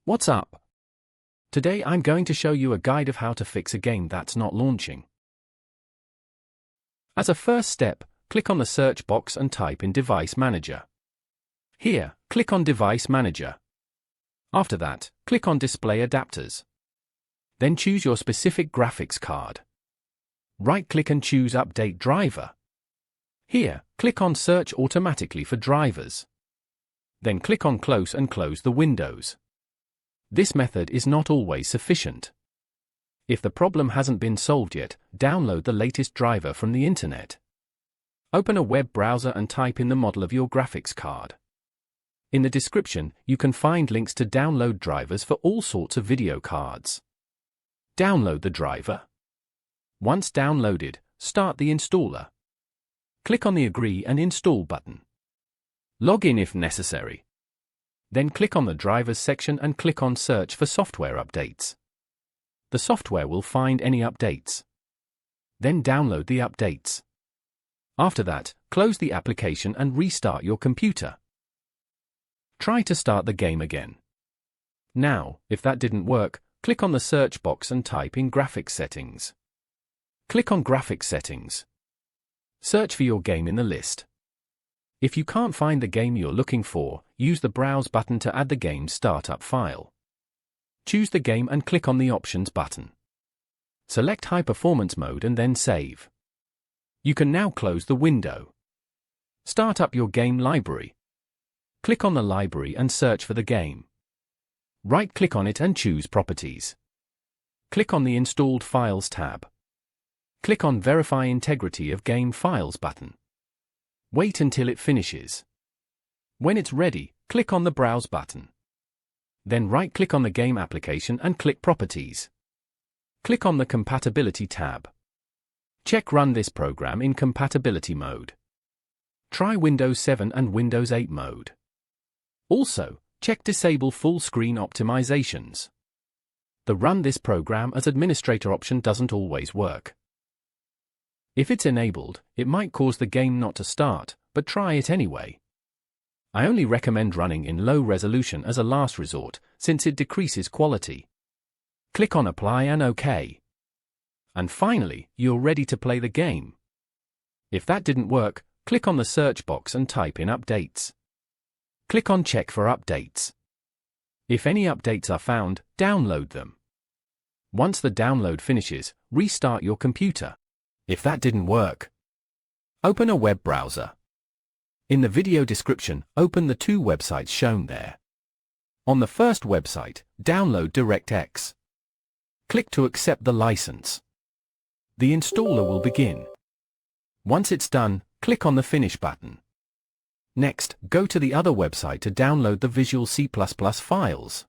What's up? Today I'm going to show you a guide of how to fix a game that's not launching. As a first step, click on the search box and type in Device Manager. Here, click on Device Manager. After that, click on Display Adapters. Then choose your specific graphics card. Right-click and choose Update Driver. Here, click on Search automatically for drivers. Then click on Close and close the windows. This method is not always sufficient. If the problem hasn't been solved yet, download the latest driver from the internet. Open a web browser and type in the model of your graphics card. In the description, you can find links to download drivers for all sorts of video cards. Download the driver. Once downloaded, start the installer. Click on the Agree and Install button. Log in if necessary. Then click on the Drivers section and click on Search for software updates. The software will find any updates. Then download the updates. After that, close the application and restart your computer. Try to start the game again. Now, if that didn't work, click on the search box and type in Graphics Settings. Click on Graphics Settings. Search for your game in the list. If you can't find the game you're looking for, use the Browse button to add the game's startup file. Choose the game and click on the Options button. Select High Performance Mode and then Save. You can now close the window. Start up your game library. Click on the library and search for the game. Right-click on it and choose Properties. Click on the Installed Files tab. Click on Verify Integrity of Game Files button. Wait until it finishes. When it's ready, click on the Browse button. Then right-click on the game application and click Properties. Click on the Compatibility tab. Check Run this program in compatibility mode. Try Windows 7 and Windows 8 mode. Also, check Disable Full Screen Optimizations. The Run this program as administrator option doesn't always work. If it's enabled, it might cause the game not to start, but try it anyway. I only recommend running in low resolution as a last resort, since it decreases quality. Click on Apply and OK. And finally, you're ready to play the game. If that didn't work, click on the search box and type in Updates. Click on Check for updates. If any updates are found, download them. Once the download finishes, restart your computer. If that didn't work, open a web browser. In the video description, open the two websites shown there. On the first website, download DirectX. Click to accept the license. The installer will begin. Once it's done, click on the Finish button. Next, go to the other website to download the Visual C++ files.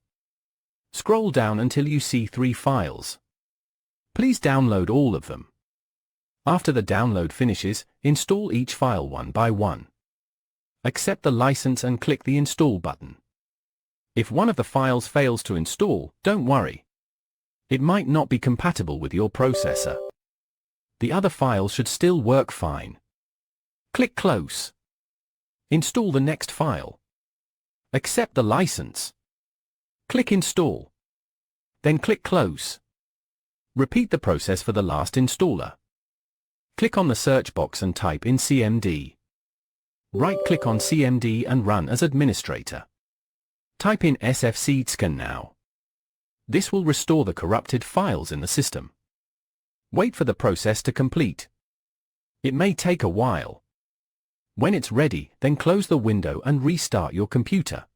Scroll down until you see 3 files. Please download all of them. After the download finishes, install each file one by one. Accept the license and click the Install button. If one of the files fails to install, don't worry. It might not be compatible with your processor. The other files should still work fine. Click Close. Install the next file. Accept the license. Click Install. Then click Close. Repeat the process for the last installer. Click on the search box and type in CMD. Right-click on CMD and run as administrator. Type in sfcscan now. This will restore the corrupted files in the system. Wait for the process to complete. It may take a while. When it's ready, then close the window and restart your computer.